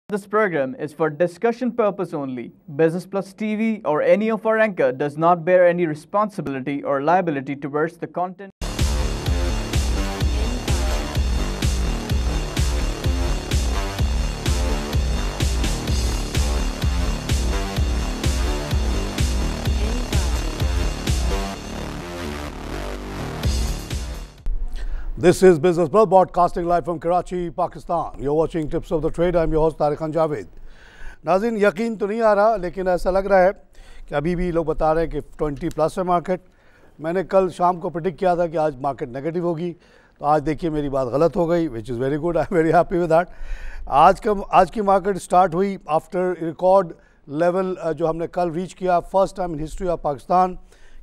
This program is for discussion purpose only. Business Plus TV or any of our anchor does not bear any responsibility or liability towards the content. This is Business Plus broadcasting live from Karachi, Pakistan. You're watching Tips of the Trade. I'm your host Tariq Khan Javed. नाज़रीन यकीन तो नहीं आ रहा, लेकिन ऐसा लग रहा है कि अभी भी लोग बता रहे हैं कि 20 प्लस है मार्केट। मैंने कल शाम को प्रेडिक्ट किया था कि आज मार्केट नेगेटिव होगी, तो आज देखिए मेरी बात गलत हो गई, which is very good. I am very happy with that. आज की मार्केट स्टार्ट हुई आफ्टर रिकॉर्ड लेवल जो हमने कल रीच किया, first time in history of Pakistan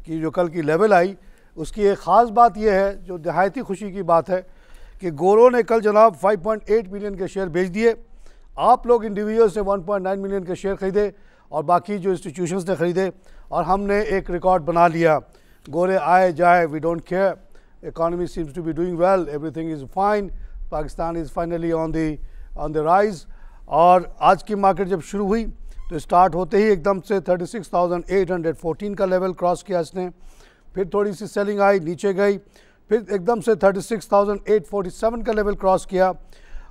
की जो कल की लेवल आई। उसकी एक ख़ास बात यह है, जो नहायती खुशी की बात है, कि गोरो ने कल जनाब 5.8 मिलियन के शेयर बेच दिए। आप लोग इंडिविजुअल से 1.9 मिलियन के शेयर ख़रीदे और बाकी जो इंस्टीट्यूशंस ने ख़रीदे, और हमने एक रिकॉर्ड बना लिया। गोरे आए जाए, we don't care, economy seems to be doing well, everything is fine, Pakistan is finally on the rise. और आज की मार्केट जब शुरू हुई तो स्टार्ट होते ही एकदम से 36,814 का लेवल क्रॉस किया इसने, फिर थोड़ी सी सेलिंग आई, नीचे गई, फिर एकदम से 36,847 का लेवल क्रॉस किया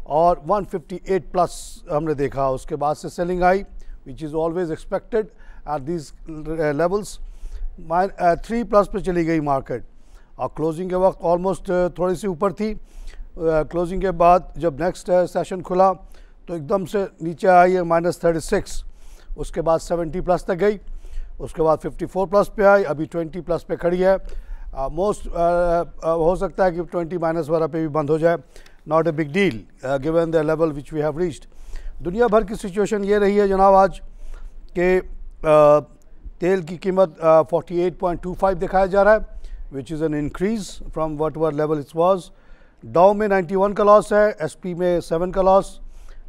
और 158 प्लस हमने देखा। उसके बाद से selling I, which is always expected at this levels. 3 plus पे चली गई मार्केट और क्लोजिंग के वक्त ऑलमोस्ट थोड़ी सी ऊपर थी। क्लोजिंग के बाद जब नेक्स्ट सेशन खुला तो एकदम से नीचे आई है -36, उसके बाद 70 प्लस तक गई, उसके बाद 54 प्लस पे आई, अभी 20 प्लस पे खड़ी है। हो सकता है कि 20 माइनस वाला पे भी बंद हो जाए, not a big deal given the level which we have reached. दुनिया भर की सिचुएशन ये रही है जनाब आज कि तेल की कीमत 48.25 दिखाया जा रहा है, which is an increase from what were level it was. डाउ में 91 का लॉस है, SP में 7 का लॉस,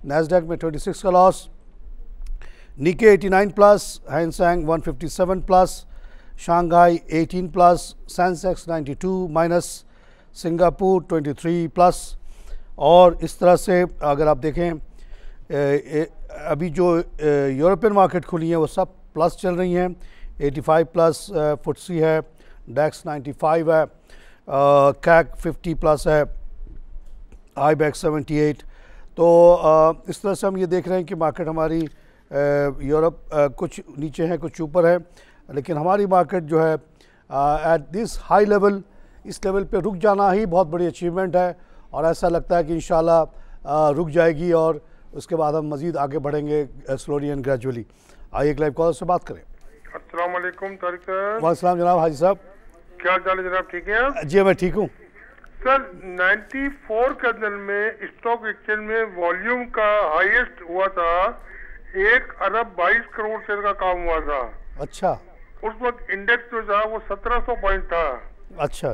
नैस्डैक में 26 का लॉस, निके 89 plus, Hang Seng 157 plus, Shanghai 18 plus, Sensex 92 minus, Singapore 23 plus. और इस तरह से अगर आप देखें अभी जो यूरोपियन मार्केट खुली हैं वो सब प्लस चल रही हैं। 85 प्लस फुटसी है, डेक्स 95 है, कैक 50 प्लस है, आईबेक्स 78। तो इस तरह से हम ये देख रहे हैं कि मार्केट हमारी यूरोप कुछ नीचे है कुछ ऊपर है, लेकिन हमारी मार्केट जो है एट दिस हाई लेवल, इस लेवल पे रुक जाना ही बहुत बड़ी अचीवमेंट है। और ऐसा लगता है कि इंशाल्लाह रुक जाएगी और उसके बाद हम मज़ीद आगे बढ़ेंगे स्लोली एंड ग्रेजुअली। आइए एक लाइव कॉलर से बात करें। अस्सलाम वालेकुम तारिक सर। वालेकुम जनाब, हाजी साहब क्या हाल है जनाब, ठीक है? जी मैं ठीक हूँ सर। 94 के अंदर में स्टॉक एक्सचेंज में वॉल्यूम का हाईएस्ट हुआ था, 1 अरब 22 करोड़ शेयर का काम हुआ था। अच्छा। उस वक्त इंडेक्स जो था वो 1700 पॉइंट था। अच्छा।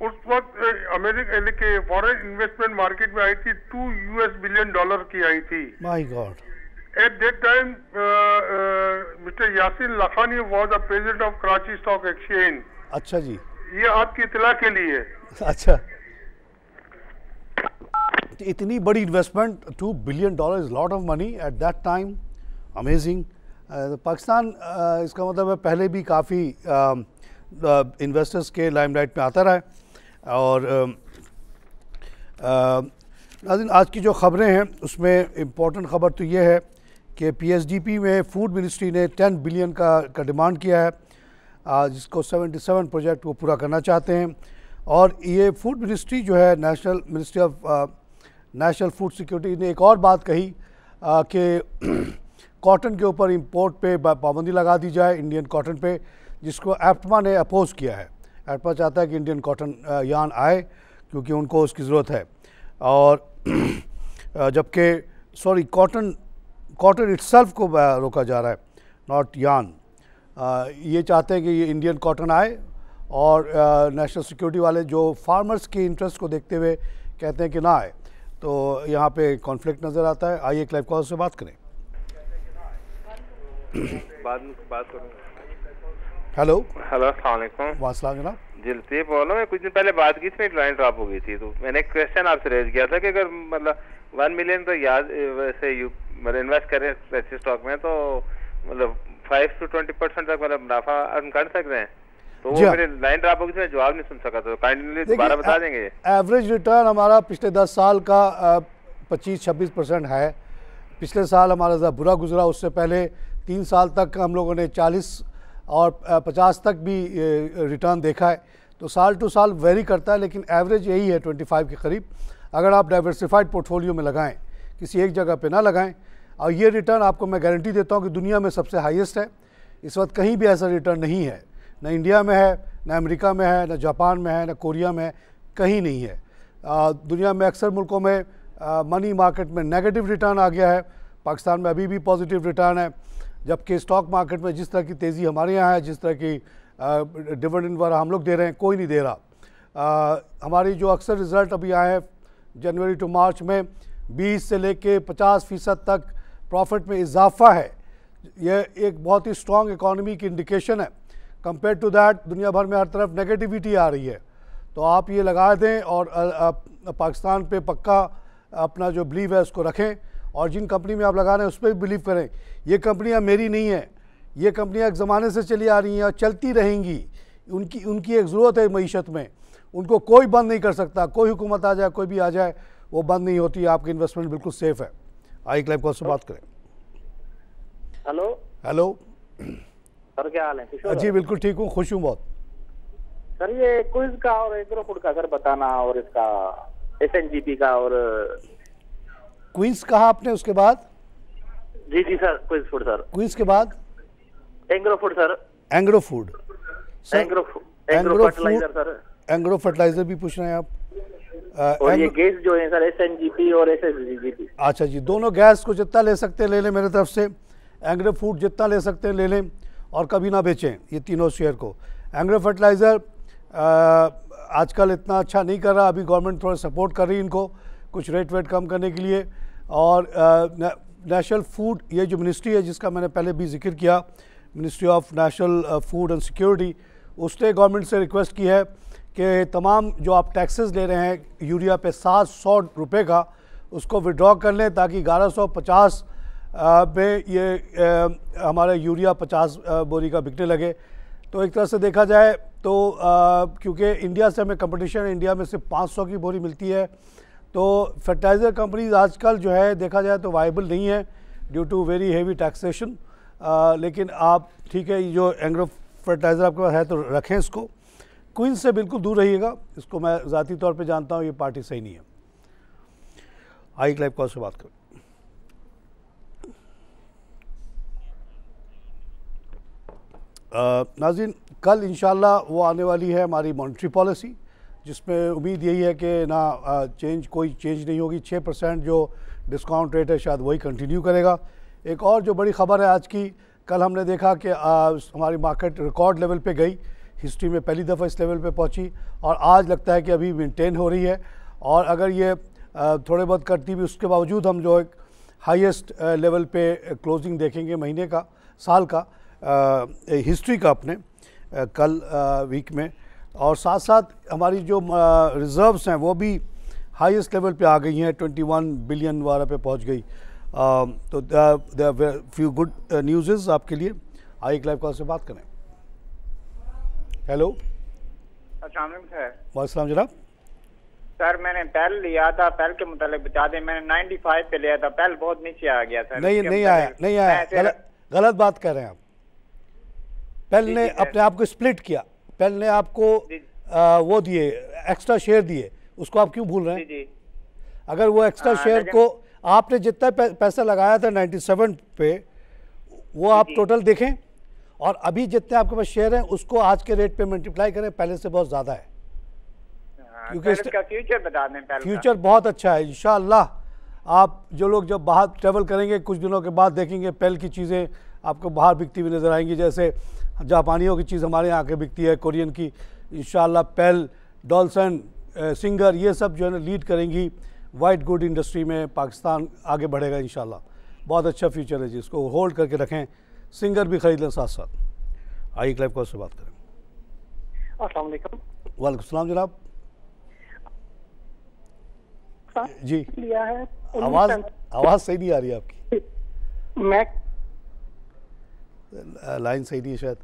उस वक्त अमेरिका के फॉरेन इन्वेस्टमेंट मार्केट में आई थी $2 बिलियन की आई थी। My god. At that time mister Yasin Lakhani was the president of Karachi stock exchange. अच्छा जी, ये आपकी इतला के लिए। अच्छा, इतनी बड़ी investment, $2 billion is lot of money eight that time, amazing. Pakistan इसका मतलब है पहले भी काफ़ी इन्वेस्टर्स के लाइमलाइट में आता रहा है। और नाज़रीन आज की जो ख़बरें हैं उसमें इम्पोर्टेंट ख़बर तो ये है कि PSDP में फूड मिनिस्ट्री ने 10 बिलियन का डिमांड किया है, जिसको 77 प्रोजेक्ट वो पूरा करना चाहते हैं। और ये फूड मिनिस्ट्री जो है, national ministry of national food security ने एक और बात कही कि कॉटन के ऊपर इंपोर्ट पे पाबंदी लगा दी जाए, इंडियन कॉटन पे, जिसको एप्टमा ने अपोज़ किया है। एप्टमा चाहता है कि इंडियन कॉटन यान आए क्योंकि उनको उसकी ज़रूरत है। और जबकि कॉटन इटसेल्फ को रोका जा रहा है, नॉट यान। ये चाहते हैं कि ये इंडियन कॉटन आए, और नेशनल सिक्योरिटी वाले जो फार्मर्स के इंटरेस्ट को देखते हुए कहते हैं कि ना आए। तो यहाँ पे कॉन्फ्लिक्ट नज़र आता है। आइए एक लाइव कॉल से बात करें। बाद में बात करूँ। हेलो हेलो, अस्सलाम वालेकुम। वासलाम जनाब। जी लतीफ बोल रहा हूँ। मैं कुछ दिन पहले बात की थी, मेरी लाइन ड्रॉप हो गई थी, तो मैंने एक क्वेश्चन आपसे रेज किया था कि अगर मतलब 1 मिलियन तो याद वैसे मतलब इन्वेस्ट करें ऐसे स्टॉक में तो मतलब 5 to 20% तक मतलब मुनाफा अर्न कर सकते हैं। तो वो मेरी लाइन ड्रॉप हो गई थी, मैं जवाब नहीं सुन सका, तो काइंडली दोबारा बता देंगे। एवरेज रिटर्न हमारा पिछले 10 साल का 25-26% है। पिछले साल हमारा ज़रा बुरा गुजरा, उससे पहले 3 साल तक हम लोगों ने 40 और 50 तक भी रिटर्न देखा है। तो साल टू साल वेरी करता है, लेकिन एवरेज यही है 25 के करीब। अगर आप डाइवर्सिफाइड पोर्टफोलियो में लगाएं, किसी एक जगह पे ना लगाएं, और ये रिटर्न आपको मैं गारंटी देता हूं कि दुनिया में सबसे हाईएस्ट है। इस वक्त कहीं भी ऐसा रिटर्न नहीं है, न इंडिया में है, न अमेरिका में है, न जापान में है, न कोरिया में है, कहीं नहीं है। दुनिया में अक्सर मुल्कों में मनी मार्केट में नेगेटिव रिटर्न आ गया है, पाकिस्तान में अभी भी पॉजिटिव रिटर्न है। जबकि स्टॉक मार्केट में जिस तरह की तेज़ी हमारे यहाँ है, जिस तरह की डिविडेंड वगैरह हम लोग दे रहे हैं, कोई नहीं दे रहा। हमारी जो अक्सर रिज़ल्ट अभी आए हैं जनवरी टू मार्च में 20 से लेके 50% तक प्रॉफिट में इजाफा है। यह एक बहुत ही स्ट्रॉन्ग इकॉनमी की इंडिकेशन है। कंपेयर टू दैट दुनिया भर में हर तरफ नेगेटिविटी आ रही है। तो आप ये लगा दें और पाकिस्तान पे पक्का अपना जो बिलीव है उसको रखें, और जिन कंपनी में आप लगा रहे हैं उस पर भी बिलीव करें। ये कंपनियां मेरी नहीं है, ये कंपनियां एक ज़माने से चली आ रही हैं और चलती रहेंगी। उनकी एक ज़रूरत है मईशत में, उनको कोई बंद नहीं कर सकता। कोई हुकूमत आ जाए, कोई भी आ जाए, वो बंद नहीं होती। आपकी इन्वेस्टमेंट बिल्कुल सेफ़ है। आई क्लाइब कॉल से बात करें। हेलो हेलो सर, क्या हाल है? जी बिल्कुल ठीक हूँ, खुश हूँ बहुत। सर ये क्विज का और एग्रो फूड का सर बताना, और इसका SNGP का। और क्वींस कहा आपने, उसके बाद? जी जी sir, Quice food sir. Queens के बाद agro food sir. Engro food, agro fertiliser sir. Engro fertiliser भी पूछ रहे हैं आप? और ये गैस जो है सर SNGP और SSGP। अच्छा जी, दोनों गैस को जितना ले सकते हैं ले लें मेरे तरफ से। एंग्रो फूड जितना ले सकते हैं ले लें, और कभी ना बेचें ये तीनों शेयर को। एंग्रो फर्टिलाइज़र आजकल इतना अच्छा नहीं कर रहा, अभी गवर्नमेंट थोड़ा सपोर्ट कर रही है इनको कुछ रेट वेट कम करने के लिए। और नेशनल फूड, ये जो मिनिस्ट्री है जिसका मैंने पहले भी जिक्र किया, ministry of national food and security, उसने गवर्नमेंट से रिक्वेस्ट की है कि तमाम जो आप टैक्सेस ले रहे हैं यूरिया पे 700 रुपये का, उसको विड्रॉ कर लें, ताकि 1150 में ये हमारा यूरिया 50 बोरी का बिकने लगे। तो एक तरह से देखा जाए तो क्योंकि इंडिया से हमें कंपटीशन है, इंडिया में सिर्फ 500 की बोरी मिलती है, तो फर्टिलाइज़र कंपनीज आजकल जो है देखा जाए तो वाइबल नहीं है due to very heavy taxation. लेकिन आप ठीक है, ये जो एंग्रो फर्टिलाइज़र आपके पास है तो रखें इसको। क्वींस से बिल्कुल दूर रहिएगा, इसको मैं ज़ाती तौर पे जानता हूँ, ये पार्टी सही नहीं है। आई क्लाइब कॉल से बात करें। नाज़रीन, कल इंशाल्लाह वो आने वाली है हमारी मॉनेटरी पॉलिसी, जिसमें उम्मीद यही है कि ना कोई चेंज नहीं होगी। 6% जो डिस्काउंट रेट है शायद वही कंटिन्यू करेगा। एक और जो बड़ी ख़बर है आज की, कल हमने देखा कि हमारी मार्केट रिकॉर्ड लेवल पे गई, हिस्ट्री में पहली दफ़ा इस लेवल पे पहुंची, और आज लगता है कि अभी मेंटेन हो रही है। और अगर ये थोड़े बहुत करती भी, उसके बावजूद हम जो एक हाईएस्ट लेवल पे क्लोजिंग देखेंगे महीने का, साल का, हिस्ट्री का अपने कल वीक में। और साथ साथ हमारी जो रिज़र्व्स हैं वो भी हाईएस्ट लेवल पे आ गई हैं, 21 बिलियन वाला पे पहुंच गई। तो देयर फ्यू गुड न्यूज़ आपके लिए। आई क्लाइव कॉल से बात करें। हेलो, अस्सलाम वालेकुम सर। वालेकुम जनाब। सर मैंने पहल लिया था, पहल के मुतालिक बता दें, मैंने 95 पे लिया था, पहल बहुत नीचे आ गया सर। नहीं आया, गलत बात कर रहे हैं आप। पहल ने अपने आप को स्प्लिट किया, पहल ने आपको वो दिए, एक्स्ट्रा शेयर दिए, उसको आप क्यों भूल रहे हैं? जी। अगर वो एक्स्ट्रा शेयर को आपने जितना पैसा लगाया था 97 पे, वो आप टोटल देखें, और अभी जितने आपके पास शेयर हैं उसको आज के रेट पे मल्टीप्लाई करें, पहले से बहुत ज़्यादा है। क्योंकि इसका फ्यूचर बता दें। फ्यूचर बहुत अच्छा है इंशाअल्लाह। आप जो लोग जब बाहर ट्रैवल करेंगे कुछ दिनों के बाद देखेंगे पेल की चीज़ें आपको बाहर बिकती हुई नज़र आएंगी। जैसे जापानियों की चीज़ हमारे यहाँ आके बिकती है, कोरियन की, इंशाअल्लाह पेल, डॉल्सन, सिंगर, ये सब जो है ना लीड करेंगी वाइट गुड इंडस्ट्री में। पाकिस्तान आगे बढ़ेगा इंशाअल्लाह। बहुत अच्छा फ्यूचर है जी, इसको होल्ड करके रखें। सिंगर भी ख़रीद लें साथ साथ। आइए क्लाइव कॉल से बात करें। अस्सलाम वालेकुम। वालेकुम सलाम जनाब जी। लिया है आवाज़ सही नहीं आ रही है आपकी, मैं लाइन सही नहीं है शायद।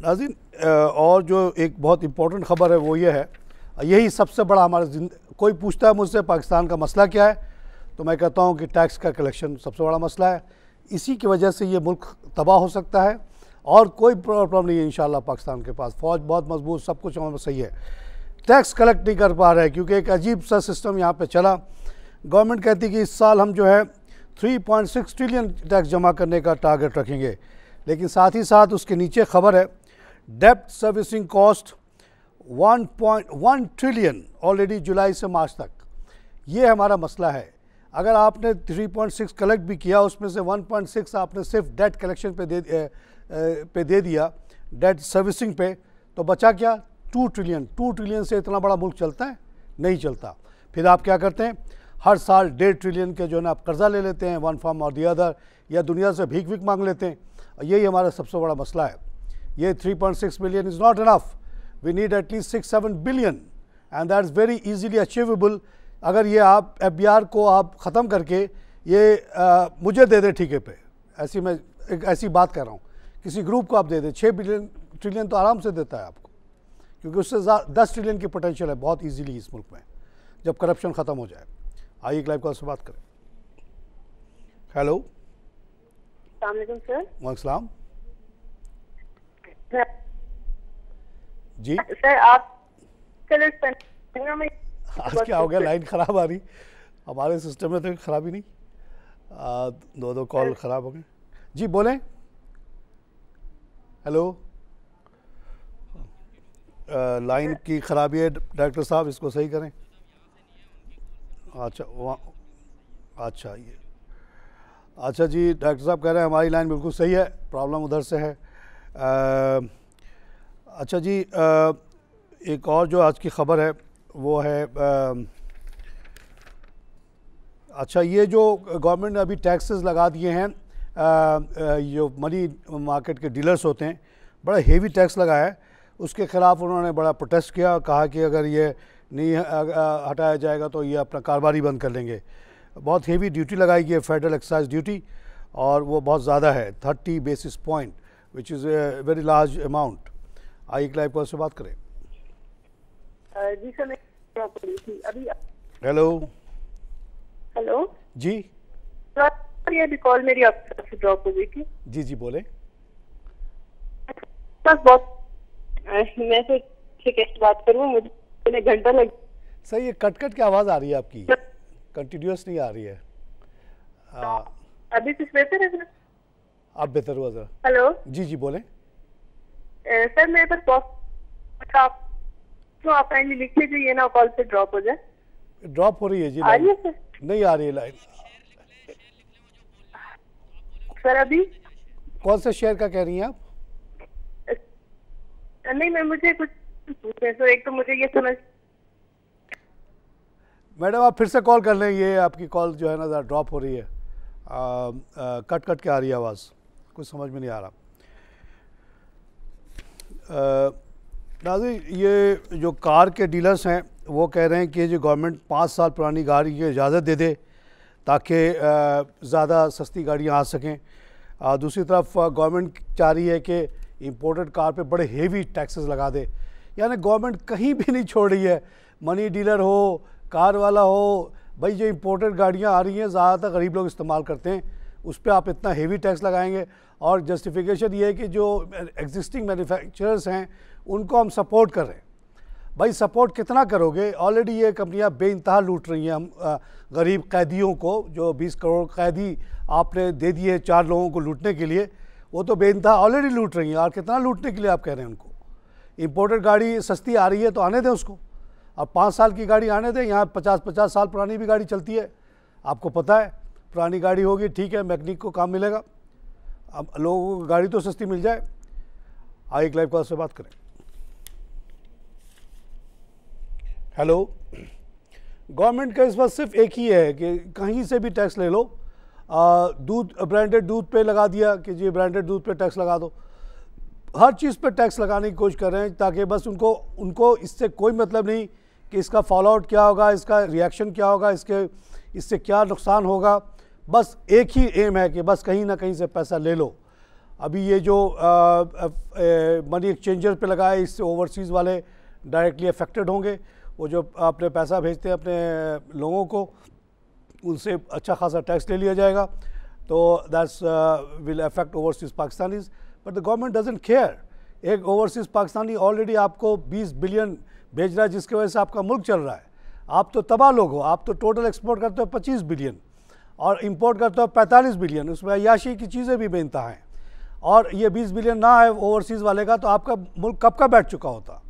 नाज़रीन, और जो एक बहुत इम्पोर्टेंट ख़बर है वो ये है, यही सबसे बड़ा हमारा कोई पूछता है मुझसे पाकिस्तान का मसला क्या है, तो मैं कहता हूँ कि टैक्स का कलेक्शन सबसे बड़ा मसला है। इसी की वजह से ये मुल्क तबाह हो सकता है और कोई प्रॉब्लम नहीं है इंशाल्लाह। पाकिस्तान के पास फ़ौज बहुत मजबूत, सब कुछ हमारे सही है, टैक्स कलेक्ट नहीं कर पा रहे हैं क्योंकि एक अजीब सा सिस्टम यहाँ पे चला। गवर्नमेंट कहती कि इस साल हम जो है 3.6 ट्रिलियन टैक्स जमा करने का टारगेट रखेंगे, लेकिन साथ ही साथ उसके नीचे खबर है डेप्ट सर्विसिंग कॉस्ट 1.1 ट्रिलियन ऑलरेडी जुलाई से मार्च तक। ये हमारा मसला है। अगर आपने 3.6 कलेक्ट भी किया, उसमें से 1.6 आपने सिर्फ डेट कलेक्शन पे दे दिया, डेट सर्विसिंग पे, तो बचा क्या 2 ट्रिलियन। 2 ट्रिलियन से इतना बड़ा मुल्क चलता है? नहीं चलता। फिर आप क्या करते हैं, हर साल 1.5 ट्रिलियन के जो है ना आप कर्जा ले लेते हैं, वन फॉर्म और दी अदर, या दुनिया से भीख मांग लेते हैं। यही हमारा सबसे बड़ा मसला है। ये 3.6 billion is not enough, we need at least 6-7 billion and that is very easily achievable. अगर ये आप FBR को आप ख़त्म करके ये मुझे दे दे ठीके पे, मैं एक ऐसी बात कर रहा हूँ, किसी ग्रुप को आप दे दें, 6 ट्रिलियन तो आराम से देता है आपको, क्योंकि उससे 10 ट्रिलियन की पोटेंशियल है बहुत इजीली इस मुल्क में, जब करप्शन ख़त्म हो जाए। आइए लाइव कॉल से बात करें। हेलो, अस्सलाम वालेकुम सर। वालेकुम जी सर, आप आज क्या हो गया, लाइन ख़राब आ रही? हमारे सिस्टम में तो ख़राबी नहीं, 2 कॉल ख़राब हो गए। जी बोलें। हेलो, लाइन की ख़राबी है डॉक्टर साहब, इसको सही करें। अच्छा अच्छा ये अच्छा जी, डॉक्टर साहब कह रहे हैं हमारी लाइन बिल्कुल सही है, प्रॉब्लम उधर से है। अच्छा जी, एक और जो आज की ख़बर है वो है अच्छा, ये जो गवर्नमेंट ने अभी टैक्सेस लगा दिए हैं, जो मनी मार्केट के डीलर्स होते हैं, बड़ा हेवी टैक्स लगाया है, उसके ख़िलाफ़ उन्होंने बड़ा प्रोटेस्ट किया, कहा कि अगर ये नहीं हटाया जाएगा तो ये अपना कारोबार ही बंद कर लेंगे। बहुत हेवी ड्यूटी लगाई गई है, फेडरल एक्साइज ड्यूटी, और वो बहुत ज़्यादा है, 30 basis point, which is a very large amount. आइए लाइव कॉल से बात करें। जी सर, मैं अभी हेलो हेलो जी सर, ये कॉल मेरी आपसे ड्रॉप हो गई थी। जी जी बोले। बस बहुत मैं से कैसे बात करूँ, मुझे घंटा लग। सर ये कट कट की आवाज़ आ रही है आपकी, कंटिन्यूस नहीं आ रही है। अभी कुछ बेहतर है सर? अब बेहतर हुआ सर। हेलो जी जी बोले। सर मेरे पास बहुत आप काइंडली लिख लीजिए, ये ना कॉल से ड्रॉप हो जाए। ड्रॉप हो रही है जी, आ रही है सर? नहीं आ रही है लाइन। सर अभी कौन से शेयर का कह रही हैं आप? नहीं, मैं मुझे कुछ पूछे सर। एक तो मुझे ये समझ, मैडम आप फिर से कॉल कर लें, ये आपकी कॉल जो है ना ज़रा ड्रॉप हो रही है, कट कट के आ रही है आवाज़, कुछ समझ में नहीं आ रहा। नाज़रीन, ये जो कार के डीलर्स हैं वो कह रहे हैं कि जो गवर्नमेंट 5 साल पुरानी गाड़ी की इजाज़त दे दे ताकि ज़्यादा सस्ती गाड़ियाँ आ सकें। दूसरी तरफ गवर्नमेंट चाह रही है कि इंपोर्टेड कार पे बड़े हेवी टैक्सेस लगा दे। यानी गवर्नमेंट कहीं भी नहीं छोड़ रही है, मनी डीलर हो, कार वाला हो, भाई जो इंपोर्टेड गाड़ियाँ आ रही हैं ज़्यादातर गरीब लोग इस्तेमाल करते हैं, उस पर आप इतना हेवी टैक्स लगाएंगे। और जस्टिफिकेशन ये है कि जो एग्जिस्टिंग मैन्युफैक्चरर्स हैं उनको हम सपोर्ट कर रहे हैं। भाई सपोर्ट कितना करोगे, ऑलरेडी ये कंपनियां बेइंतहा लूट रही हैं हम गरीब कैदियों को। जो 20 करोड़ कैदी आपने दे दिए 4 लोगों को लूटने के लिए, वो तो बेइंतहा ऑलरेडी लूट रही हैं। और कितना लूटने के लिए आप कह रहे हैं उनको? इंपोर्टेड गाड़ी सस्ती आ रही है तो आने दें उसको, अब 5 साल की गाड़ी आने दें। यहाँ 50-50 साल पुरानी भी गाड़ी चलती है, आपको पता है। पुरानी गाड़ी होगी ठीक है, मैकेनिक को काम मिलेगा, अब लोगों को गाड़ी तो सस्ती मिल जाए। आइए लाइव कॉल से बात करें। हेलो, गवर्नमेंट का इस वक्त सिर्फ एक ही है कि कहीं से भी टैक्स ले लो। दूध, ब्रांडेड दूध पे लगा दिया कि जी ब्रांडेड दूध पे टैक्स लगा दो, हर चीज़ पे टैक्स लगाने की कोशिश कर रहे हैं ताकि बस उनको इससे कोई मतलब नहीं कि इसका फॉल आउट क्या होगा, इसका रिएक्शन क्या होगा, इससे क्या नुकसान होगा। बस एक ही एम है कि बस कहीं ना कहीं से पैसा ले लो। अभी ये जो मनी एक्सचेंजर पे लगाए, इससे ओवरसीज़ वाले डायरेक्टली अफेक्टेड होंगे। वो जो अपने पैसा भेजते हैं अपने लोगों को, उनसे अच्छा खासा टैक्स ले लिया जाएगा, तो that's will affect overseas Pakistanis. But the government doesn't care. एक ओवरसीज़ पाकिस्तानी ऑलरेडी आपको 20 बिलियन भेज रहा है, जिसकी वजह से आपका मुल्क चल रहा है। आप तो तबाह लोग हो। आप तो टोटल एक्सपोर्ट करते हो 25 बिलियन और इंपोर्ट करते हो 45 बिलियन। उसमें अय्याशी की चीज़ें भी बेनतहा हैं। और ये 20 बिलियन ना है ओवरसीज़ वाले का, तो आपका मुल्क कब का बैठ चुका होता।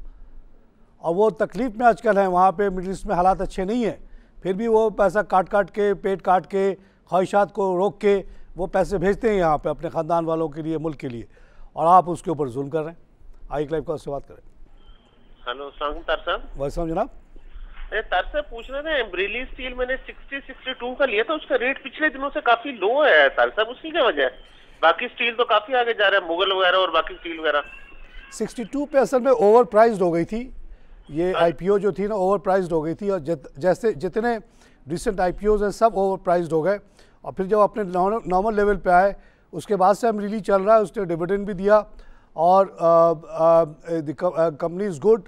और वो तकलीफ़ में आजकल है, वहाँ पे मिडिल ईस्ट में हालात अच्छे नहीं हैं, फिर भी वो पैसा काट के, पेट काट के, ख्वाहिशात को रोक के वो पैसे भेजते हैं यहाँ पे अपने ख़ानदान वालों के लिए, मुल्क के लिए, और आप उसके ऊपर जुल्म कर रहे हैं। आई क्लाइव का उससे बात करें। हेलो सलाम तार साहब। वैसे जनाब, तार साहब पूछ रहे थे, एम्ब्रेली स्टील मैंने 60-62 का लिया था, उसका रेट पिछले दिनों से काफी लो है तार साहब, उसी की वजह है। बाकी स्टील तो काफी आगे जा रहा है, मुगल वगैरह और बाकी स्टील वगैरह। 62 पे असल में ओवर प्राइज्ड हो गई थी ये आईपीओ जो थी ना, ओवर प्राइज्ड हो गई थी। और जैसे जितने रिसेंट आईपीओज हैं सब ओवर प्राइज्ड हो गए। और फिर जब अपने नॉर्मल लेवल पे आए, उसके बाद से हम रिली चल रहा है। उसने डिविडेंड भी दिया और द कंपनी इज़ गुड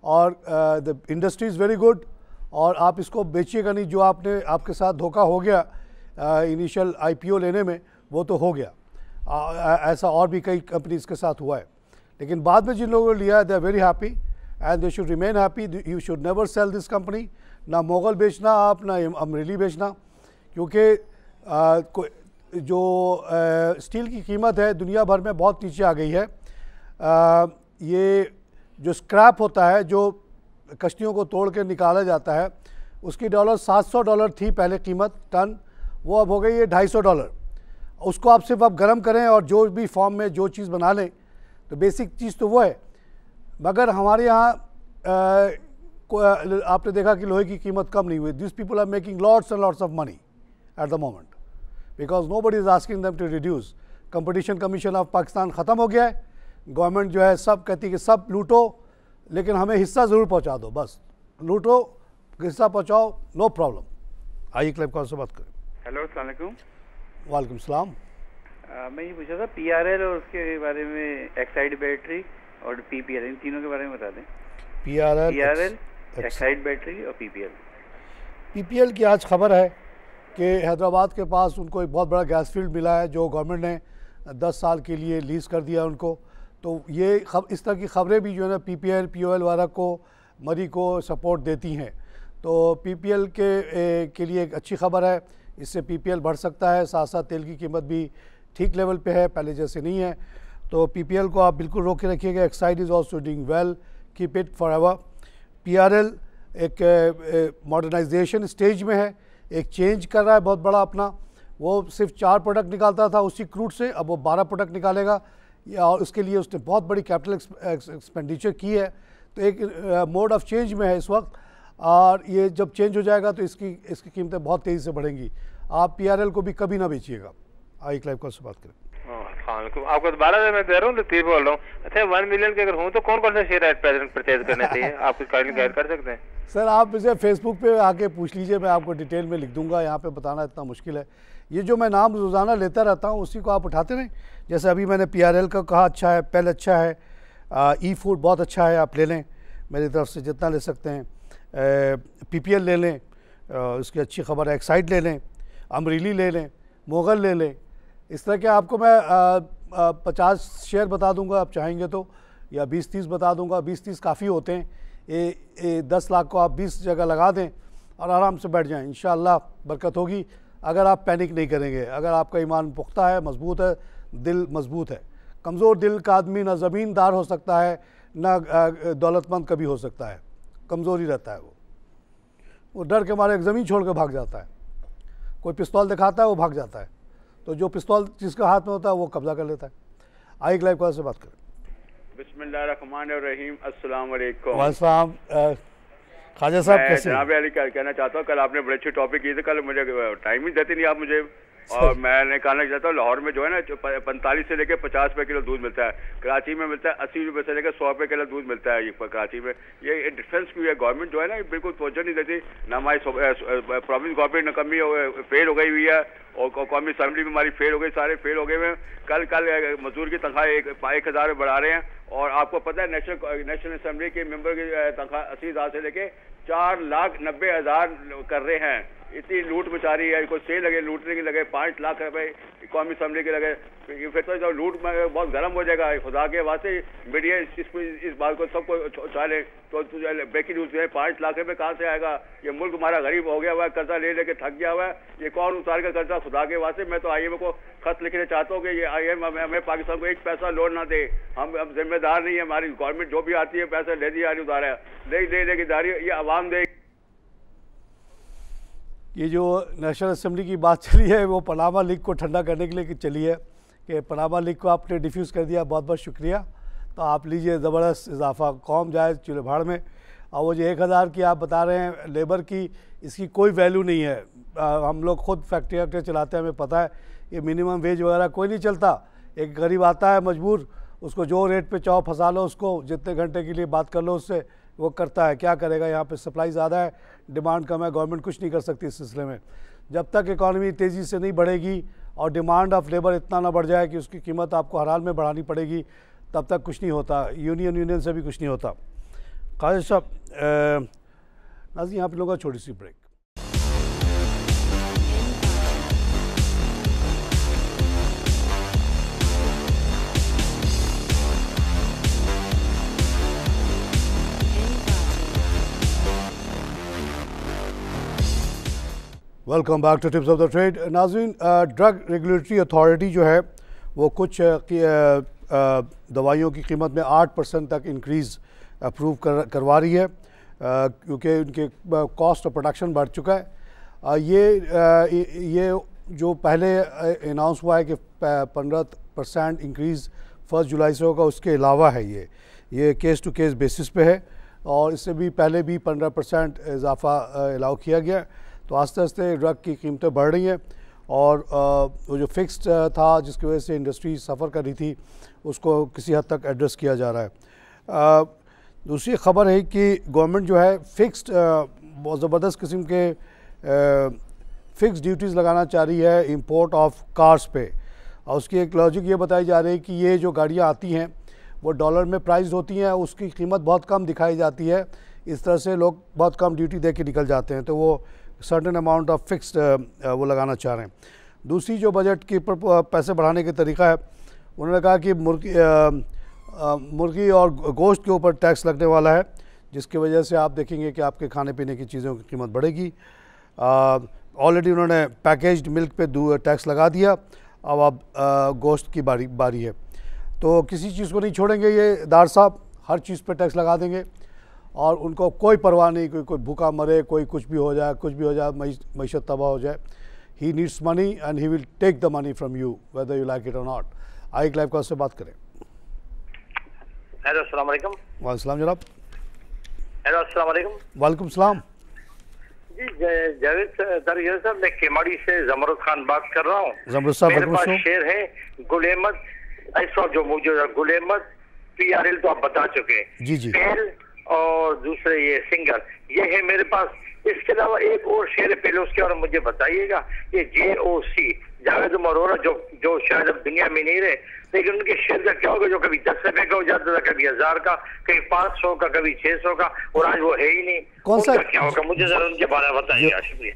और the industry is very good. और आप इसको बेचिएगा नहीं, जो आपके साथ धोखा हो गया इनिशियल आईपीओ लेने में, वो तो हो गया। ऐसा और भी कई कंपनीज के साथ हुआ है। लेकिन बाद में जिन लोगों ने लिया, they are very happy and they should remain happy. You should never sell this company. ना मोगल बेचना आप, ना अमरेली बेचना, क्योंकि जो स्टील की कीमत है दुनिया भर में बहुत नीचे आ गई है। ये जो स्क्रैप होता है, जो कश्तियों को तोड़ के निकाला जाता है, उसकी $700 थी पहले कीमत टन, वो अब हो गई है $250। उसको आप सिर्फ गर्म करें और जो भी फॉर्म में जो चीज़ बना लें, तो बेसिक चीज़ तो वो है। मगर हमारे यहाँ आपने देखा कि लोहे की कीमत कम नहीं हुई। This people are making lots and lots of money at the moment because nobody is asking them to reduce. Competition commission of Pakistan ख़त्म हो गया है। गवर्नमेंट जो है सब कहती है कि सब लूटो, लेकिन हमें हिस्सा ज़रूर पहुँचा दो। बस लूटो, हिस्सा पहुँचाओ, नो प्रॉब्लम। आइए क्लब कॉल से बात करें। हेलो अस्सलाम वालेकुम। वालेकुम सलाम। मैं ये पूछा था पीआरएल और उसके बारे में, एक्साइड बैटरी और पीपीएल, इन तीनों के बारे में बता दें। पीआरएल, एक्साइड बैटरी और पीपीएल की आज खबर है कि हैदराबाद के पास उनको एक बहुत बड़ा गैस फील्ड मिला है, जो गवर्नमेंट ने 10 साल के लिए लीज़ कर दिया उनको। तो ये इस तरह की खबरें भी जो है ना पीपीएल पीओएल वाला को, मरी को सपोर्ट देती हैं। तो पीपीएल के लिए एक अच्छी खबर है, इससे पीपीएल बढ़ सकता है। साथ साथ तेल की कीमत भी ठीक लेवल पे है, पहले जैसे नहीं है। तो पीपीएल को आप बिल्कुल रोक के रखिएगा। Exide is also doing well, keep it for ever. PRL एक मॉडर्नाइजेशन स्टेज में है, एक चेंज कर रहा है बहुत बड़ा अपना। वो सिर्फ 4 प्रोडक्ट निकालता था उसी क्रूड से, अब वो 12 प्रोडक्ट निकालेगा, और उसके लिए उसने बहुत बड़ी कैपिटल एक्सपेंडिचर की है। तो एक मोड ऑफ चेंज में है इस वक्त, और ये जब चेंज हो जाएगा तो इसकी कीमतें बहुत तेज़ी से बढ़ेंगी। आप पीआरएल को भी कभी ना बेचिएगा। आई क्लाइव कॉल से बात करें। आपको 12 मैं दे रहा हूँ तो 3 बोल रहा हूँ। अच्छा 1 मिलियन के अगर हूँ तो कौन कौन से शेयर एट प्रेजेंट परचेज करने चाहिए? आप कुछ गाइड कर सकते हैं? सर आप मुझे फेसबुक पे आके पूछ लीजिए, मैं आपको डिटेल में लिख दूंगा। यहाँ पे बताना इतना मुश्किल है। ये जो मैं नाम रोज़ाना लेता रहता हूँ उसी को आप उठाते रहें। जैसे अभी मैंने पीआरएल का कहा अच्छा है, पेल अच्छा है, ई फूड बहुत अच्छा है, आप ले लें मेरी तरफ से जितना ले सकते हैं। पीपीएल ले लें, उसकी अच्छी खबर है। एक्साइड ले लें, अमरीली ले लें, मोगल ले लें। इस तरह के आपको मैं 50 शेयर बता दूंगा आप चाहेंगे तो, या 20-30 बता दूंगा। 20-30 काफ़ी होते हैं। 10 लाख को आप 20 जगह लगा दें और आराम से बैठ जाएं, इंशाअल्लाह बरकत होगी। अगर आप पैनिक नहीं करेंगे, अगर आपका ईमान पुख्ता है, मजबूत है, दिल मजबूत है। कमज़ोर दिल का आदमी ना ज़मींदार हो सकता है, ना दौलतमंद कभी हो सकता है। कमज़ोरी रहता है वो डर के मारे ज़मीन छोड़ कर भाग जाता है। कोई पिस्तौल दिखाता है वो भाग जाता है, तो जो पिस्तौल जिसका हाथ में होता है वो कब्जा कर लेता है। आई लाइव कॉल से बात करें। बिस्मिल्लाहिर्रहमानिर्रहीम, अस्सलाम वालेकुम। वालेकुम। ख्वाजा साहब कैसे? जनाब अली कहना चाहता हूँ, कल आपने बड़े अच्छे टॉपिक किए थे, कल मुझे टाइम ही देते नहीं आप मुझे। और मैंने कहना चाहता हूँ लाहौर में जो है ना 45 से लेकर 50 रुपए किलो दूध मिलता है, कराची में मिलता है 80 रुपए से लेकर 100 रुपए किलो दूध मिलता है। ये कराची में ये डिफरेंस क्यों है? गवर्नमेंट जो है ना बिल्कुल तवज्जो नहीं देती। न हमारी प्रोविंस गवर्नमेंट नकम्मी फेल हो गई हुई है और कौमी असम्बली में हमारी फेल हो गई, सारे फेल हो गए हुए हैं। कल मजदूर की तनख्वाह 1,000 बढ़ा रहे हैं और आपको पता है नेशनल असम्बली के मेंबर की तनख्वाह 80,000 से लेके 4,90,000 कर रहे हैं। इतनी लूट मचा रही है, कोई सेल लगे लूटने के लगे 5 लाख रुपए कौमी असम्बली के लगे, फिर तो जब लूट में बहुत गर्म हो जाएगा। खुदा के वास्ते मीडिया इस बात को सबको चाले तो ब्रेकिंग न्यूज है 5 लाख रुपए कहाँ से आएगा? ये मुल्क हमारा गरीब हो गया हुआ है, कर्जा ले लेके थक गया हुआ है। ये कौन उतार का कर्जा? खुदा के वास्ते मैं तो IMF को खत लिखने चाहता हूँ कि ये IMF हमें पाकिस्तान को 1 पैसा लोन ना दे। हम अब जिम्मेदार नहीं है, हमारी गवर्नमेंट जो भी आती है पैसा ले दी आ रही उतारा लेगी दारी ये आवाम दे। ये जो नेशनल असेंबली की बात चली है वो पनामा लीग को ठंडा करने के लिए चली है कि पनामा लीग को आपने डिफ्यूज़ कर दिया, बहुत बहुत शुक्रिया। तो आप लीजिए ज़बरदस्त इजाफा, कौम जाए चूल्हे भाड़ में। और वो जो 1,000 की आप बता रहे हैं लेबर की, इसकी कोई वैल्यू नहीं है। हम लोग खुद फैक्ट्री चलाते हैं, हमें पता है ये मिनिमम वेज वगैरह कोई नहीं चलता। एक गरीब आता है मजबूर, उसको जो रेट पे चाहो फंसा लो, उसको जितने घंटे के लिए बात कर लो उससे, वो करता है। क्या करेगा? यहाँ पे सप्लाई ज़्यादा है, डिमांड कम है, गवर्नमेंट कुछ नहीं कर सकती इस सिलसिले में। जब तक इकॉनमी तेज़ी से नहीं बढ़ेगी और डिमांड ऑफ लेबर इतना ना बढ़ जाए कि उसकी कीमत आपको हर हाल में बढ़ानी पड़ेगी, तब तक कुछ नहीं होता। यूनियन से भी कुछ नहीं होता। काजिद साहब, नाज़रीन यहाँ पे लोगों का छोटी सी break. Welcome back to tips of the trade. नाज़रीन, ड्रग रेगुलेटरी अथॉरिटी जो है वो कुछ दवाइयों की कीमत में 8% तक इंक्रीज़ अप्रूव करवा रही है क्योंकि उनके कॉस्ट ऑफ प्रोडक्शन बढ़ चुका है। ये जो पहले अनाउंस हुआ है कि 15% इंक्रीज़ 1 जुलाई से होगा, उसके अलावा है ये केस टू केस बेसिस पे है और इससे भी पहले भी 15% इजाफा अलाउ किया गया। तो आस्ते आस्ते ड्रग की कीमतें बढ़ रही हैं और वो जो फिक्स्ड था जिसकी वजह से इंडस्ट्री सफ़र कर रही थी उसको किसी हद तक एड्रेस किया जा रहा है। दूसरी ख़बर है कि गवर्नमेंट जो है फिक्स्ड बहुत ज़बरदस्त किस्म के फ़िक्स ड्यूटीज़ लगाना चाह रही है इंपोर्ट ऑफ कार्स पे। और उसकी एक लॉजिक ये बताई जा रही है कि ये जो गाड़ियाँ आती हैं वो डॉलर में प्राइस होती हैं, उसकी कीमत बहुत कम दिखाई जाती है। इस तरह से लोग बहुत कम ड्यूटी दे के निकल जाते हैं, तो वो सर्टेन अमाउंट ऑफ फिक्स्ड वो लगाना चाह रहे हैं। दूसरी जो बजट के पैसे बढ़ाने का तरीका है, उन्होंने कहा कि मुर्गी और गोश्त के ऊपर टैक्स लगने वाला है, जिसकी वजह से आप देखेंगे कि आपके खाने पीने की चीज़ों की कीमत बढ़ेगी। ऑलरेडी उन्होंने पैकेज्ड मिल्क पे टैक्स लगा दिया, अब गोश्त की बारी है। तो किसी चीज़ को नहीं छोड़ेंगे ये दार साहब, हर चीज़ पे टैक्स लगा देंगे और उनको कोई परवाह नहीं, कोई भूखा मरे, कोई कुछ भी हो जाए, मईशत तबाह हो जाए। He needs money and he will take the money from you whether you like it और नॉट। आइए लाइव कॉल से बात करें। हेलो, अस्सलाम वालेकुम। वालेकुम जनाब। हेलो, अस्सलाम वालेकुम। वालेकुम सलाम जी, जावेद सर, मैं केमाड़ी से जमरुद खान बात कर रहा हूँ। जमरुद साहब, मेरे पास शेयर है गुल अहमद, इस वक्त जो मौजूद है गुल अहमद, PRL तो आप बता चुके हैं जी पेल और दूसरे ये सिंगल, ये है मेरे पास। इसके अलावा एक और शेयर है, पहले उसके बारे में मुझे बताइएगा। ये JOC जावेद अरोड़ा जो शायद अब दुनिया में नहीं रहे, लेकिन उनके शेयर का क्या होगा जो कभी 10 रुपए का हो जाता था, कभी 1000 का, कभी 500 का, कभी 600 का, और आज वो है ही नहीं। कौन सा क्या होगा, मुझे जरा उनके बारे में बताइएगा। शुक्रिया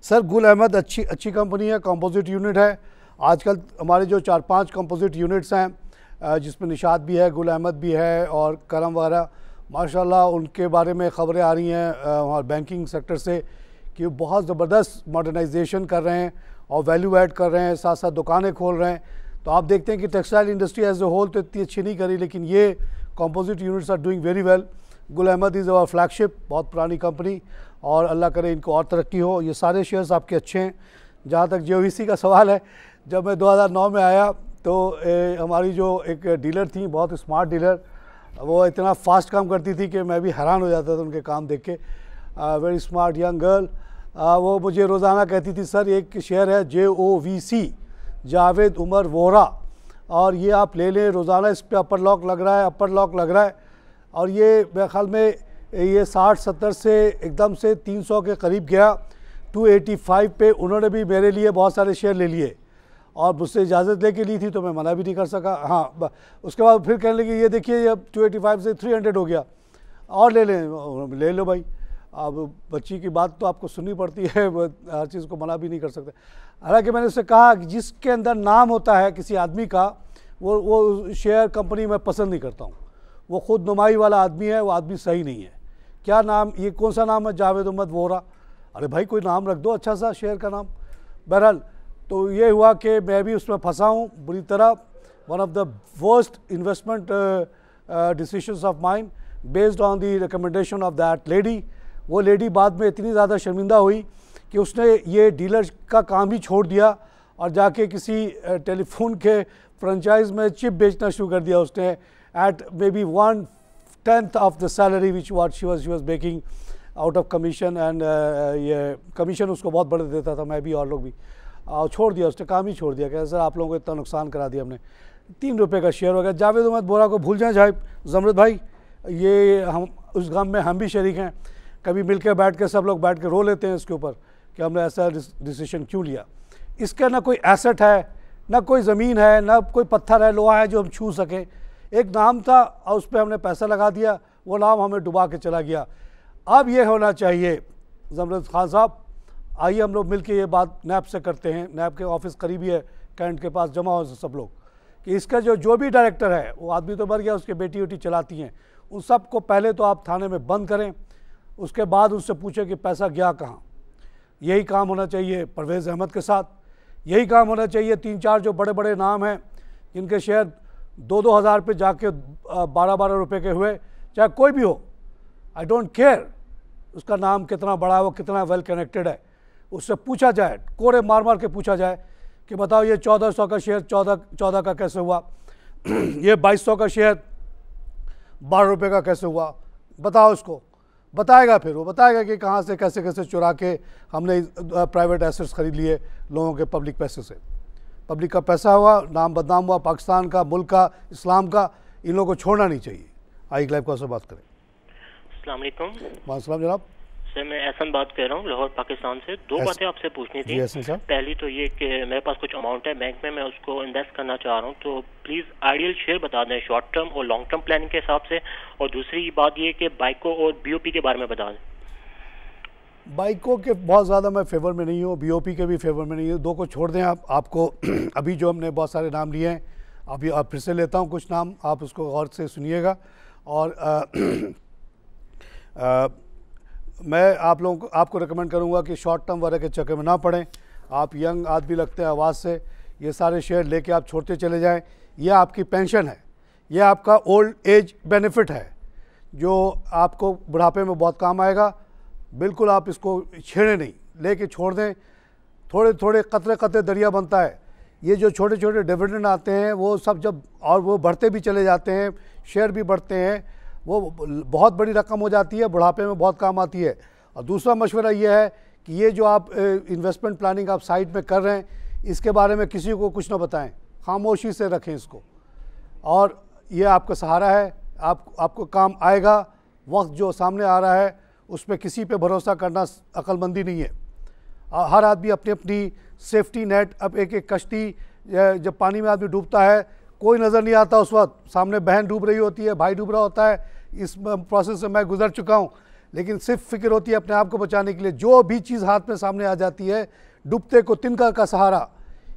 सर। गुल अहमद अच्छी कंपनी है, कंपोजिट यूनिट है। आजकल हमारे जो 4-5 कंपोजिट यूनिट्स हैं जिसमें निशात भी है, गुल अहमद भी है और करम वगैरह, माशाल्लाह उनके बारे में ख़बरें आ रही हैं हमारे बैंकिंग सेक्टर से कि बहुत ज़बरदस्त मॉडर्नाइजेशन कर रहे हैं और वैल्यू ऐड कर रहे हैं, साथ साथ दुकानें खोल रहे हैं। तो आप देखते हैं कि textile industry as a whole तो इतनी अच्छी नहीं करी, लेकिन ये composite units are doing very well. Gul Ahmed is our flagship, बहुत पुरानी कंपनी, और अल्लाह करे इनको और तरक्की हो। ये सारे शेयर्स आपके अच्छे हैं। जहाँ तक JOC का सवाल है, जब मैं 2009 में आया तो हमारी जो एक डीलर थी, बहुत स्मार्ट डीलर, वो इतना फास्ट काम करती थी कि मैं भी हैरान हो जाता था उनके काम देख के। Very smart young girl. वो मुझे रोज़ाना कहती थी सर एक शेयर है JOVC, जावेद उमर वोहरा, और ये आप ले लें, रोज़ाना इस पर अपर लॉक लग रहा है, अपर लॉक लग रहा है, और ये मेरे ख्याल में ये 60-70 से एकदम से 300 के करीब गया, 285 पे उन्होंने भी मेरे लिए बहुत सारे शेयर ले लिए और मुझसे इजाज़त लेके ली थी तो मैं मना भी नहीं कर सका। हाँ, उसके बाद फिर कहने लगे ये देखिए अब 285 से 300 हो गया और ले लें, ले लो भाई। अब बच्ची की बात तो आपको सुननी पड़ती है, हर चीज़ को मना भी नहीं कर सकते। हालांकि मैंने उससे कहा कि जिसके अंदर नाम होता है किसी आदमी का, वो शेयर कंपनी मैं पसंद नहीं करता हूँ। वो खुद नुमाई वाला आदमी है, वो आदमी सही नहीं है। क्या नाम, ये कौन सा नाम है? जावेद उमर वोहरा। अरे भाई कोई नाम रख दो अच्छा सा शेयर का नाम। बहरहाल तो ये हुआ कि मैं भी उसमें फंसा हूँ बुरी तरह। One of the worst investment decisions of mine based on the recommendation of that lady. वो लेडी बाद में इतनी ज़्यादा शर्मिंदा हुई कि उसने ये डीलर का काम ही छोड़ दिया और जाके किसी टेलीफोन के फ्रेंचाइज में चिप बेचना शुरू कर दिया उसने at maybe 1/10 of the salary which what she was making out of commission. And ये कमीशन उसको बहुत बड़े देता था, मैं भी और लोग भी। छोड़ दिया उसने, काम ही छोड़ दिया कि सर आप लोगों को इतना नुकसान करा दिया हमने। 3 रुपये का शेयर हो गया। जावेद उमर वोहरा को भूल जाएं साहब, जमरत भाई, ये हम उस गम में हम भी शरीक हैं। कभी मिल के बैठ के सब लोग बैठ के रो लेते हैं इसके ऊपर कि हमने ऐसा डिसीजन क्यों लिया। इसका ना कोई एसेट है, ना कोई ज़मीन है, ना कोई पत्थर है, लोहा है जो हम छू सकें। एक नाम था और उस पर हमने पैसा लगा दिया, वो नाम हमें डुबा के चला गया। अब ये होना चाहिए जमरत खान साहब, आइए हम लोग मिल के ये बात नैब से करते हैं। नैब के ऑफिस करीबी है, कैंट के पास जमा हो सब लोग, कि इसका जो भी डायरेक्टर है, वो आदमी तो मर गया, उसके बेटी वोटी चलाती हैं, उन सब को पहले तो आप थाने में बंद करें, उसके बाद उससे पूछें कि पैसा गया कहाँ। यही काम होना चाहिए परवेज़ अहमद के साथ, यही काम होना चाहिए 3-4 जो बड़े बड़े नाम हैं जिनके शेयर 2-2 हज़ार पे जाके 12-12 रुपये के हुए, चाहे कोई भी हो, आई डोंट केयर उसका नाम कितना बड़ा है, वो कितना वेल कनेक्टेड है। उससे पूछा जाए, कोड़े मार मार के पूछा जाए कि बताओ ये 1400 का शेयर 14 का कैसे हुआ, ये 2200 का शेयर 12 रुपये का कैसे हुआ, बताओ उसको। बताएगा, फिर वो बताएगा कि कहाँ से कैसे कैसे चुरा के हमने प्राइवेट एसेट्स खरीद लिए लोगों के पब्लिक पैसे से। पब्लिक का पैसा हुआ, नाम बदनाम हुआ पाकिस्तान का, मुल्क का, इस्लाम का। इन लोगों को छोड़ना नहीं चाहिए। आइए लाइव कॉल से बात करें। अस्सलाम वालेकुम। वालेकुम जनाब। सर मैं एहसन बात कर रहा हूँ लाहौर पाकिस्तान से। 2 बातें आपसे पूछनी थी। पहली तो ये कि मेरे पास कुछ अमाउंट है बैंक में, मैं उसको इन्वेस्ट करना चाह रहा हूँ, तो प्लीज़ आइडियल शेयर बता दें शॉर्ट टर्म और लॉन्ग टर्म प्लानिंग के हिसाब से। और दूसरी बात ये कि बाइको और BOP के बारे में बता दें। बाइको के बहुत ज़्यादा मैं फेवर में नहीं हूँ, BOP के भी फेवर में नहीं हूँ। 2 को छोड़ दें आप। आपको अभी जो हमने बहुत सारे नाम लिए हैं, अभी आप फिर से लेता हूँ कुछ नाम, आप उसको गौर से सुनिएगा। और मैं आप लोगों को आपको रिकमेंड करूंगा कि शॉर्ट टर्म वाले के चक्कर में ना पड़ें। आप यंग आदमी लगते हैं आवाज़ से, ये सारे शेयर लेके आप छोड़ते चले जाएं। यह आपकी पेंशन है, यह आपका ओल्ड एज बेनिफिट है जो आपको बुढ़ापे में बहुत काम आएगा। बिल्कुल आप इसको छेड़ें नहीं, लेके छोड़ दें। थोड़े थोड़े कतरे कतरे दरिया बनता है। ये जो छोटे छोटे डिविडेंड आते हैं वो सब जब, और वो बढ़ते भी चले जाते हैं, शेयर भी बढ़ते हैं, वो बहुत बड़ी रकम हो जाती है, बुढ़ापे में बहुत काम आती है। और दूसरा मशवरा ये है कि ये जो आप इन्वेस्टमेंट प्लानिंग आप साइड में कर रहे हैं, इसके बारे में किसी को कुछ ना बताएं, खामोशी से रखें इसको। और ये आपका सहारा है, आपको काम आएगा। वक्त जो सामने आ रहा है उस पर किसी पे भरोसा करना अक्लमंदी नहीं है। हर आदमी अपनी अपनी सेफ्टी नेट, अब एक एक कश्ती, जब पानी में आदमी डूबता है कोई नज़र नहीं आता, उस वक्त सामने बहन डूब रही होती है, भाई डूब रहा होता है। इस प्रोसेस से मैं गुजर चुका हूँ, लेकिन सिर्फ फिक्र होती है अपने आप को बचाने के लिए। जो भी चीज़ हाथ में सामने आ जाती है, डूबते को तिनका का सहारा।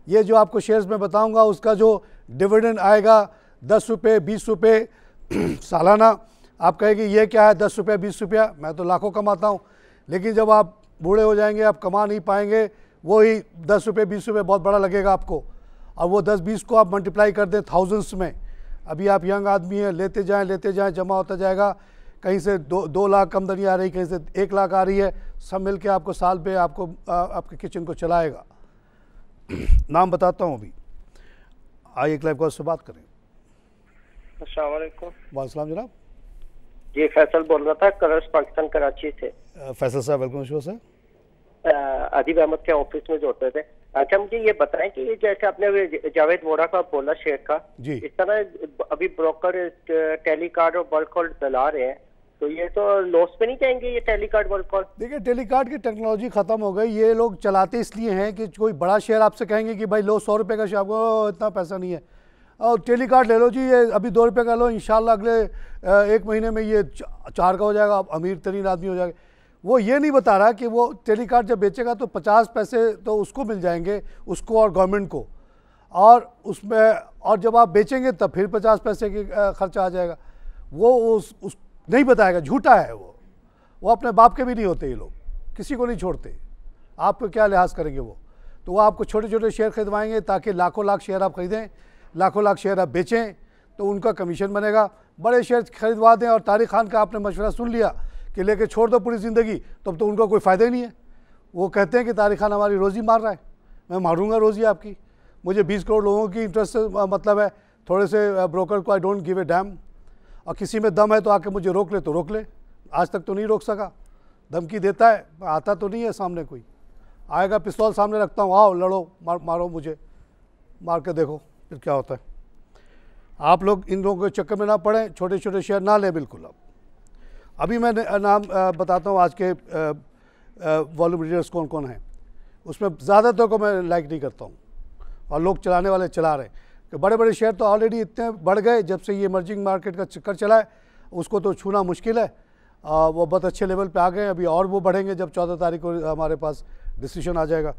ये जो आपको शेयर्स में बताऊंगा, उसका जो डिविडेंड आएगा 10 रुपये 20 रुपये सालाना, आप कहेंगे ये क्या है 10 रुपये 20 रुपया, मैं तो लाखों कमाता हूँ। लेकिन जब आप बूढ़े हो जाएंगे, आप कमा नहीं पाएंगे, वही 10 रुपये 20 रुपये बहुत बड़ा लगेगा आपको। और वो 10-20 को आप मल्टीप्लाई कर दें थाउजेंड्स में। अभी आप यंग आदमी हैं, लेते जाएं, जमा होता जाएगा। कहीं से 2 लाख आमदनी आ रही, कहीं से 1 लाख आ रही है, सब मिल के आपको साल पे आपको आपके किचन को चलाएगा। नाम बताता हूँ अभी। आइए एक लाइव कॉल से बात करें। अस्सलाम वालेकुम। वालेकुम जनाब। जी फैसल बोल रहा था, कलर्स पाकिस्तान कराची से। फैसल साहब वेलकम शो सर। अदीब अहमद के ऑफिस में जोड़ते थे। अच्छा मुझे ये बताएं कि ये जैसे आपने जावेद वोरा का बोला शेयर का, इस तरह अभी ब्रोकर टेलीकार्ड और बल्क कॉल चला रहे हैं, तो ये तो लॉस पे नहीं जाएंगे ये टेलीकार्ड बल्क कॉल? देखिए टेलीकार्ड की टेक्नोलॉजी खत्म हो गई, ये लोग चलाते इसलिए हैं कि कोई बड़ा शेयर आपसे कहेंगे कि भाई लो 100 रुपये का शेयर, आपको इतना पैसा नहीं है और टेलीकार्ड ले लो जी, ये अभी 2 रुपये का लो, इंशाल्लाह अगले 1 महीने में ये 4 का हो जाएगा, आप अमीर तरीन आदमी हो जाएगा। वो ये नहीं बता रहा कि वो टेलीकार्ड जब बेचेगा तो 50 पैसे तो उसको मिल जाएंगे, उसको और गवर्नमेंट को, और उसमें और जब आप बेचेंगे तब फिर 50 पैसे की खर्चा आ जाएगा। वो उस नहीं बताएगा, झूठा है वो अपने बाप के भी नहीं होते, ये लोग किसी को नहीं छोड़ते, आपको क्या लिहाज करेंगे वो। तो वो आपको छोटे छोटे शेयर खरीदवाएंगे ताकि लाखों लाख शेयर आप खरीदें, लाखों लाख शेयर आप बेचें, तो उनका कमीशन बनेगा। बड़े शेयर खरीदवा दें और तारिक खान का आपने मशवरा सुन लिया कि लेके छोड़ दो पूरी ज़िंदगी, तब तो उनका कोई फ़ायदा ही नहीं है। वो कहते हैं कि तारिक खान हमारी रोज़ी मार रहा है, मैं मारूंगा रोज़ी आपकी, मुझे 20 करोड़ लोगों की इंटरेस्ट से मतलब है, थोड़े से ब्रोकर को I don't give a dam, और किसी में दम है तो आके मुझे रोक ले तो रोक ले। आज तक तो नहीं रोक सका, धमकी देता है, आता तो नहीं है सामने, कोई आएगा पिस्तौल सामने रखता हूँ, आओ लड़ो, मारो मुझे, मार के देखो फिर क्या होता है। आप लोग इन लोगों के चक्कर में ना पड़ें, छोटे छोटे शेयर ना लें बिल्कुल। अभी मैं नाम बताता हूँ आज के वॉल्यूम रीडर्स कौन कौन हैं, उसमें ज़्यादातर को मैं लाइक नहीं करता हूँ, और लोग चलाने वाले चला रहे हैं कि बड़े बड़े शेयर तो ऑलरेडी इतने बढ़ गए जब से ये इमर्जिंग मार्केट का चक्कर चला है, उसको तो छूना मुश्किल है। वो बहुत अच्छे लेवल पे आ गए, अभी और वो बढ़ेंगे जब 14 तारीख को हमारे पास डिसीजन आ जाएगा।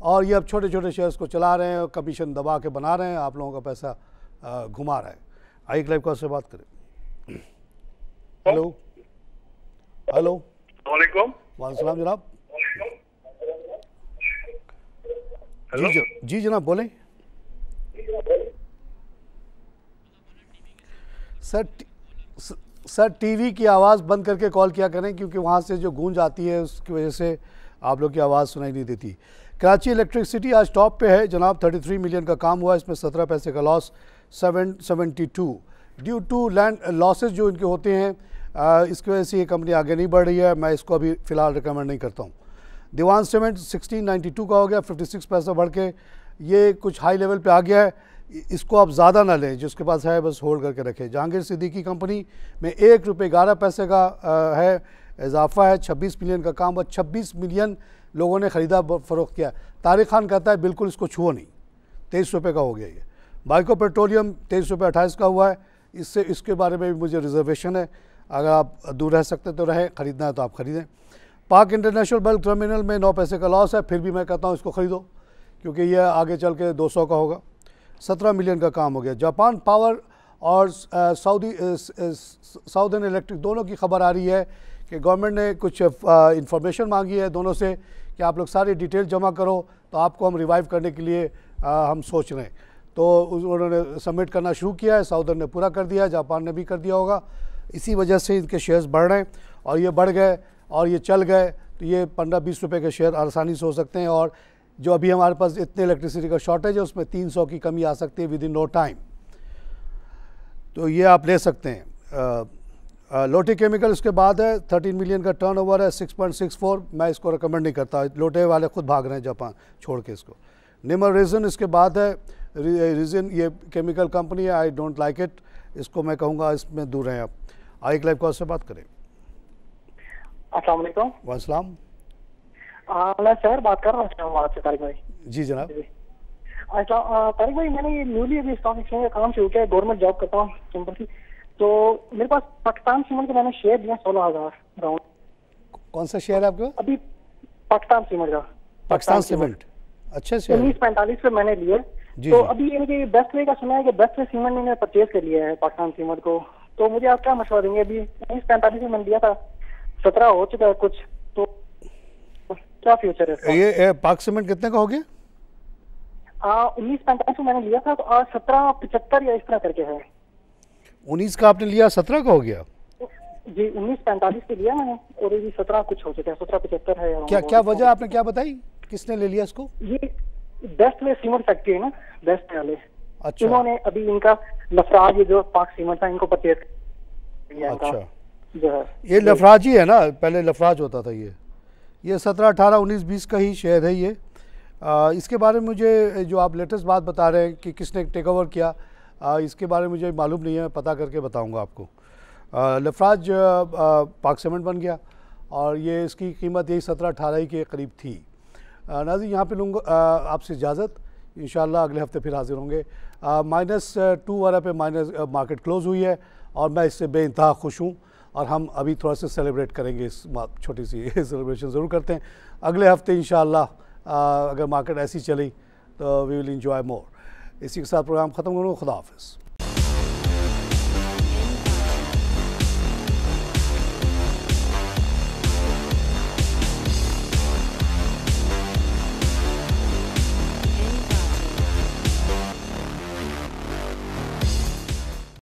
और ये अब छोटे छोटे शेयर्स को चला रहे हैं, कमीशन दबा के बना रहे हैं, आप लोगों का पैसा घुमा रहा है। आई लाइव कॉल से बात करें। हेलो हेलो वालेकुम सलाम जनाब। जी जनाब बोलें। सर टीवी की आवाज़ बंद करके कॉल किया करें, क्योंकि वहाँ से जो गूंज आती है उसकी वजह से आप लोग की आवाज़ सुनाई नहीं देती। कराची इलेक्ट्रिसिटी आज टॉप पे है जनाब, 33 मिलियन का काम हुआ, इसमें 17 पैसे का loss, 772 due to land losses जो इनके होते हैं, इसकी वजह से ये कंपनी आगे नहीं बढ़ रही है। मैं इसको अभी फ़िलहाल रिकमेंड नहीं करता हूँ। दीवान सीमेंट 1692 का हो गया, 56 पैसा बढ़ के ये कुछ हाई लेवल पे आ गया है, इसको आप ज़्यादा ना लें, जिसके पास है बस होल्ड करके रखें। जहांगीर सिद्दीकी कंपनी में 1 रुपये 11 पैसे का है इजाफा है, 26 मिलियन का काम, और 26 मिलियन लोगों ने ख़रीदा फ़रोख्त किया। तारिक खान कहता है बिल्कुल इसको छुओ नहीं, 23 रुपये का हो गया ये। बाइको पेट्रोलियम 23 रुपये 28 का हुआ है, इसके बारे में भी मुझे रिजर्वेशन है, अगर आप दूर रह सकते तो रहें, ख़रीदना है तो आप ख़रीदें। पाक इंटरनेशनल बल्क टर्मिनल में 9 पैसे का लॉस है, फिर भी मैं कहता हूँ इसको ख़रीदो, क्योंकि ये आगे चल के 200 का होगा। 17 मिलियन का काम हो गया। जापान पावर और साउदर्न इलेक्ट्रिक दोनों की खबर आ रही है कि गवर्नमेंट ने कुछ इंफॉर्मेशन मांगी है दोनों से कि आप लोग सारी डिटेल जमा करो, तो आपको हम रिवाइव करने के लिए हम सोच रहे हैं। तो उन्होंने सबमिट करना शुरू किया है, साउदर्न ने पूरा कर दिया है, जापान ने भी कर दिया होगा। इसी वजह से इनके शेयर्स बढ़ रहे हैं, और ये बढ़ गए और ये चल गए तो ये 15-20 रुपये के शेयर आसानी से हो सकते हैं। और जो अभी हमारे पास इतने इलेक्ट्रिसिटी का शॉर्टेज है उसमें 300 की कमी आ सकती है विद इन नो टाइम, तो ये आप ले सकते हैं। लोटे केमिकल इसके बाद है, 13 मिलियन का टर्नओवर है, 6.64। मैं इसको रिकमेंड नहीं करता, लोटे वाले खुद भाग रहे हैं जापान छोड़ के इसको। निमर रीजन इसके बाद है, रीजन ये केमिकल कंपनी है, आई डोंट लाइक इट, इसको मैं कहूँगा इसमें दूर रहें आप। आई लाइव कॉल से बात करें। अस्सलाम वालेकुम। वालेकुम। मैं सर बात कर रहा हूँ आपसे तारिक भाई। जी जनाब। अच्छा तारिक भाई, मैंने ये न्यूली अभी स्टॉक एक्सचेंज का काम शुरू किया, गवर्नमेंट जॉब करता हूँ सिंपल सी, तो मेरे पास पाकिस्तान सीमेंट का मैंने शेयर दिया 16,000 राउंड। कौन सा शेयर है आपका? अभी पाकिस्तान सीमेंट का। पाकिस्तान सीमेंट अच्छा शेयर 1945 पे मैंने लिए, तो अभी ये बेस्ट वे का सुना है कि बेस्ट वे सीमेंट ने परचेज कर लिया है पाकिस्तान सीमेंट को, तो मुझे आप क्या मशवरा देंगे? अभी 1945 में मैंने दिया था, 17 हो चुका है कुछ, तो क्या फ्यूचर है? ये पाक सीमेंट कितने का हो गया? 1945 में मैंने लिया था, तो आज 1775 या इस तरह करके है। 19 का आपने लिया, 17 का हो गया? जी 1945 पे लिया मैंने, और ये 17 कुछ हो चुका है, 1775 है। क्या वजह आपने क्या बताई, किसने ले लिया इसको? ये बेस्ट वे सीमेंट फैक्ट्री है ना, बेस्ट वाले। अच्छा। इन्होंने अभी इनका लफराज, ये जो पाक सीमेंट था, इनको परचेज किया। अच्छा, ये लफराज ही है ना, पहले लफराज होता था, ये 17, 18, 19, 20 का ही शेयर है ये। इसके बारे में मुझे जो आप लेटेस्ट बात बता रहे हैं कि किसने टेक ओवर किया, इसके बारे में मुझे मालूम नहीं है, पता करके बताऊंगा आपको। लफराज पाक सीमेंट बन गया और ये इसकी कीमत यही 17, 18 के करीब थी। नाज़रीन यहाँ पे लूँगा आपसे इजाज़त, इंशाल्लाह अगले हफ्ते फिर हाजिर होंगे। -2 वाला पे मार्केट क्लोज़ हुई है और मैं इससे बेइंतहा खुश हूँ और हम अभी थोड़ा सा सेलिब्रेट करेंगे, इस छोटी सी सेलिब्रेशन ज़रूर करते हैं। अगले हफ्ते इंशाल्लाह अगर मार्केट ऐसी चली तो वी विल इंजॉय मोर। इसी के साथ प्रोग्राम ख़त्म करूँगा। खुदा हाफ़िज़।